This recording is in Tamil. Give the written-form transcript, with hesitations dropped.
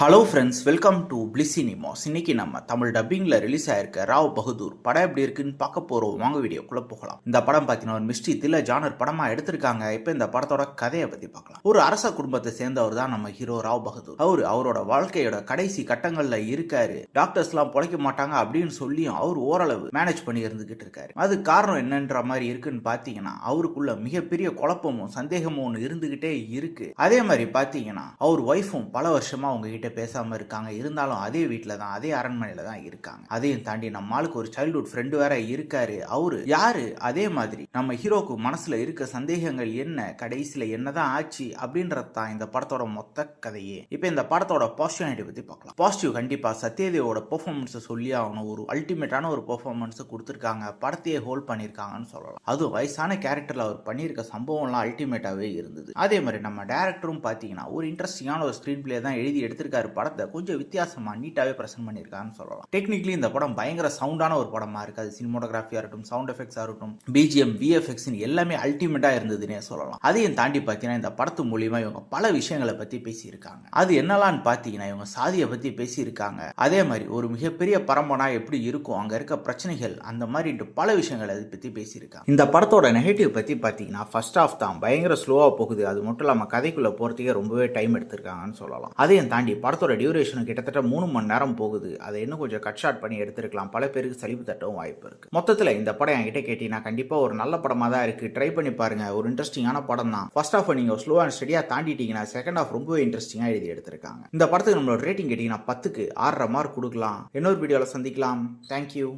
ஹலோ ஃப்ரெண்ட்ஸ், வெல்கம் டு பிளிசினிமாஸ். இன்னைக்கு நம்ம தமிழ் டப்பிங்கில் ரிலீஸ் ஆயிருக்க ராவ் பகதூர் படம் எப்படி இருக்குன்னு பார்க்க போகிறோம். வாங்க வீடியோக்குள்ளே போகலாம். இந்த படம் பார்த்தீங்கன்னா ஒரு மிஸ்ட்ரி த்ரில்லர் ஜானர் படமாக எடுத்திருக்காங்க. இப்போ இந்த படத்தோட கதையை பற்றி பார்க்கலாம். ஒரு அரச குடும்பத்தை சேர்ந்தவர் தான் நம்ம ஹீரோ ராவ் பகதூர். அவரோட வாழ்க்கையோட கடைசி கட்டங்களில் இருக்காரு. டாக்டர்ஸ்லாம் பொழைக்க மாட்டாங்க அப்படின்னு சொல்லியும் அவர் ஓரளவு மேனேஜ் பண்ணி இருந்துகிட்டு இருக்காரு. அது காரணம் என்னன்ற மாதிரி இருக்குன்னு பார்த்தீங்கன்னா அவருக்குள்ள மிகப்பெரிய குழப்பமும் சந்தேகமும் ஒன்று இருந்துகிட்டே இருக்கு. அதே மாதிரி பார்த்தீங்கன்னா அவர் ஒய்ஃபும் பல வருஷமா அவங்க கிட்ட பேசாம இருக்காங்க. இருந்தாலும் அதே வீட்டில் தான், அதே அரண்மனையில தான் இருக்காங்க. அதையும் தாண்டி நம்ம ஆளுக்கு ஒரு சைல்ட்ஹுட் ஃப்ரெண்டு வேற இருக்காரு. அவரு யாரு? அதே மாதிரி நம்ம ஹீரோக்கு மனசுல இருக்க சந்தேகங்கள் என்ன, கடைசியில என்னதான் ஆச்சு அப்படின்றது தான் இந்த படத்தோட மொத்த கதையே. இப்போ இந்த படத்தோட பாசிட்டிவிட்டி பத்தி பார்க்கலாம். பாசிட்டிவ் கண்டிப்பா சத்யதேவோட பெர்ஃபார்மன்ஸ் சொல்லி ஆகணும். ஒரு அல்டிமேட்டான ஒரு பெர்ஃபார்மன்ஸ் கொடுத்துருக்காங்க. படத்தையே ஹோல்ட் பண்ணியிருக்காங்கன்னு சொல்லலாம். அதுவும் வயசான கேரக்டர்ல அவர் பண்ணியிருக்க சம்பவம்லாம் அல்டிமேட்டாவே இருந்தது. அதே மாதிரி நம்ம டேரக்டரும் பார்த்தீங்கன்னா ஒரு இன்ட்ரெஸ்டிங்கான ஒரு ஸ்கிரீன் பிளே தான் எழுதி எடுத்திருக்காரு. படத்தை கொஞ்சம் வித்தியாசமா நீட்டாவே பிரசன்ட் பண்ணியிருக்கான்னு சொல்லலாம். டெக்னிக்கலி இந்த படம் பயங்கர சவுண்டான ஒரு படமா இருக்கு. அது சினிமோட்டோகிராஃபியா இருக்கட்டும், சவுண்ட் எஃபெக்ட்ஸா இருக்கட்டும், பிஜிஎம், விஎஃப்எக்ஸ் எல்லாமே அல்டிமேட்டா இருந்ததுன்னே சொல்லலாம். அதையும் தாண்டி பார்த்தீங்கன்னா இந்த படத்து மூலியமா இவங்க பல விஷயங்களை பத்தி பேசியிருக்காங்க. அது என்னலான்னு பார்த்தீங்கன்னா இவங்க சாதியை பத்தி பேசியிருக்காங்க. அதே மாதிரி ஒரு மிகப்பெரிய பரம்பனா எப்படி இருக்கும், அங்க இருக்க பிரச்சனைகள், அந்த மாதிரி பல விஷயங்களை அதை பத்தி பேசியிருக்காங்க. இந்த படத்தோட நெகட்டிவ் பத்தி பார்த்தீங்கன்னா ஃபர்ஸ்ட் ஆஃப் தான் பயங்கர ஸ்லோவா போகுது. அது மட்டும் இல்லாம கதைக்குள்ள போறதுக்கே ரொம்பவே டைம் எடுத்திருக்காங்கன்னு சொல்லலாம். அதையும் தாண்டி படத்தோட டியூரேஷன் கிட்டத்தட்ட 3 மணி நேரம் போகுது. அதை இன்னும் கொஞ்சம் கட் ஷார்ட் பண்ணி எடுத்துருக்கலாம். பல பேருக்கு சலிப்பு தட்டவும் வாய்ப்பு இருக்கு. மொத்தத்தில் இந்த படம் என்கிட்ட கேட்டீங்கன்னா கண்டிப்பா ஒரு நல்ல படமா தான் இருக்கு. ட்ரை பண்ணி பாருங்க. ஒரு இன்ட்ரெஸ்டிங்கான படம் தான். ஃபர்ஸ்ட் ஆஃப் நீங்க ஸ்லோ அண்ட் ஸ்டடியா தாண்டிட்டீங்கன்னா செகண்ட் ஆஃப் ரொம்பவே இன்ட்ரெஸ்டிங்கா எழுதி எடுத்திருக்காங்க. இந்த படத்துக்கு நம்மளோட ரேட்டிங் கேட்டீங்கன்னா 10க்கு 6.5 மார்க் கொடுக்கலாம். இன்னொரு வீடியோல சந்திக்கலாம். தேங்க்யூ.